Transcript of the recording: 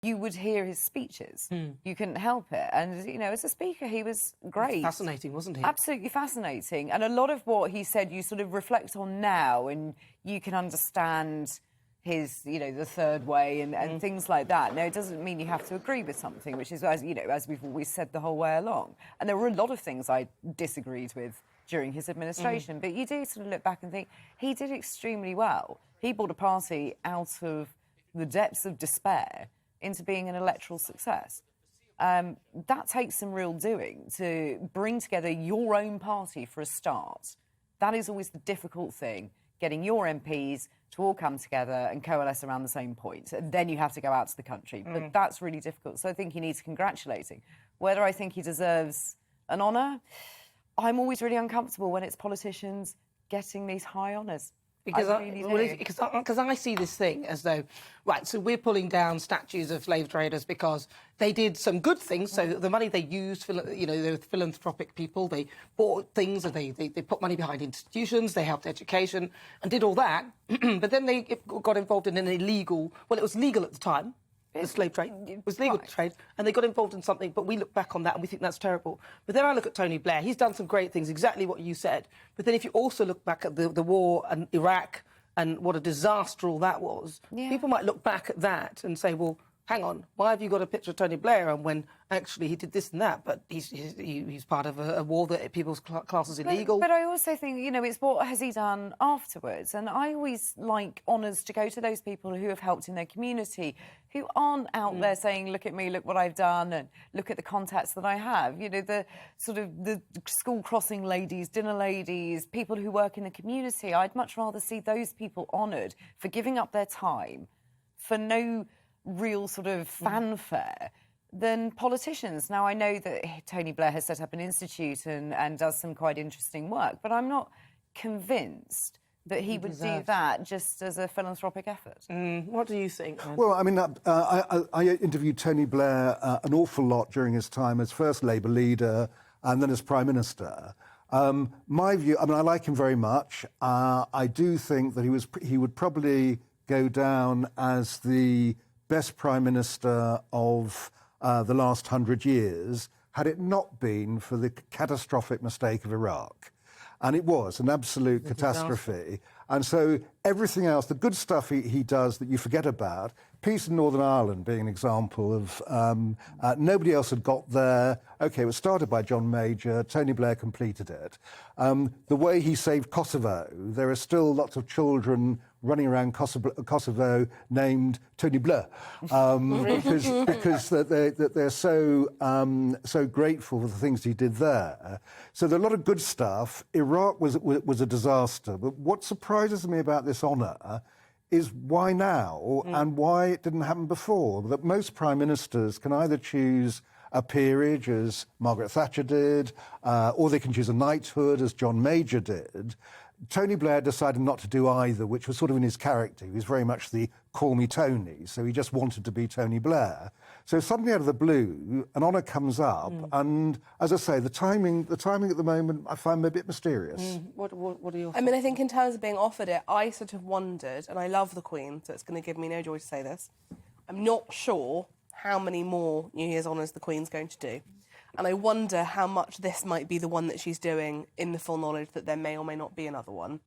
you would hear his speeches. You couldn't help it. And, you know, as a speaker, he was great. Fascinating, wasn't he? Absolutely fascinating. And a lot of what he said, you sort of reflect on now, and you can understand his, you know, the third way and things like that. Now, it doesn't mean you have to agree with something, which is, as you know, as we've always said the whole way along. And there were a lot of things I disagreed with during his administration. But you do sort of look back and think, he did extremely well. He brought a party out of the depths of despair into being an electoral success. That takes some real doing to bring together your own party for a start. That is always the difficult thing, getting your MPs to all come together and coalesce around the same point. And then you have to go out to the country. But that's really difficult. So I think he needs congratulating. Whether I think he deserves an honour, I'm always really uncomfortable when it's politicians getting these high honours. Because I see this thing as though, right, so we're pulling down statues of slave traders because they did some good things. So the money they used, you know, they're philanthropic people. They bought things and they put money behind institutions. They helped education and did all that. But then they got involved in an illegal, well, it was legal at the time. The slave trade. It was legal trade, and they got involved in something, but we look back on that and we think that's terrible. But then I look at Tony Blair. He's done some great things, exactly what you said. But then if you also look back at the war and Iraq and what a disaster all that was, people might look back at that and say, well, hang on, why have you got a picture of Tony Blair and when actually he did this and that, but he's part of a war that people's class is illegal? But I also think, you know, it's what has he done afterwards? And I always like honours to go to those people who have helped in their community, who aren't out there saying, look at me, look what I've done, and look at the contacts that I have. You know, the sort of the school crossing ladies, dinner ladies, people who work in the community. I'd much rather see those people honoured for giving up their time for no real sort of fanfare than politicians. Now, I know that Tony Blair has set up an institute and does some quite interesting work, but I'm not convinced that he would do that just as a philanthropic effort. What do you think, man? Well, I mean, I interviewed Tony Blair an awful lot during his time as first Labour leader and then as Prime Minister. My view, I mean, I like him very much. I do think that he would probably go down as the best Prime Minister of the last 100 years, had it not been for the catastrophic mistake of Iraq. And it was an absolute catastrophe. And so everything else, the good stuff he does that you forget about, peace in Northern Ireland being an example of nobody else had got there. OK, it was started by John Major. Tony Blair completed it. The way he saved Kosovo, there are still lots of children running around Kosovo named Tony Blair because they're so grateful for the things he did there. So there are a lot of good stuff. Iraq was a disaster. But what surprises me about this honour is why now and why it didn't happen before. That most prime ministers can either choose a peerage, as Margaret Thatcher did, or they can choose a knighthood, as John Major did. Tony Blair decided not to do either, which was sort of in his character. He was very much the call me Tony, so he just wanted to be Tony Blair. So suddenly out of the blue, an honour comes up, and as I say, the timing at the moment, I find a bit mysterious. What are your thoughts? I mean, I think in terms of being offered it, I sort of wondered, and I love the Queen, so it's going to give me no joy to say this, I'm not sure how many more New Year's honours the Queen's going to do. And I wonder how much this might be the one that she's doing in the full knowledge that there may or may not be another one.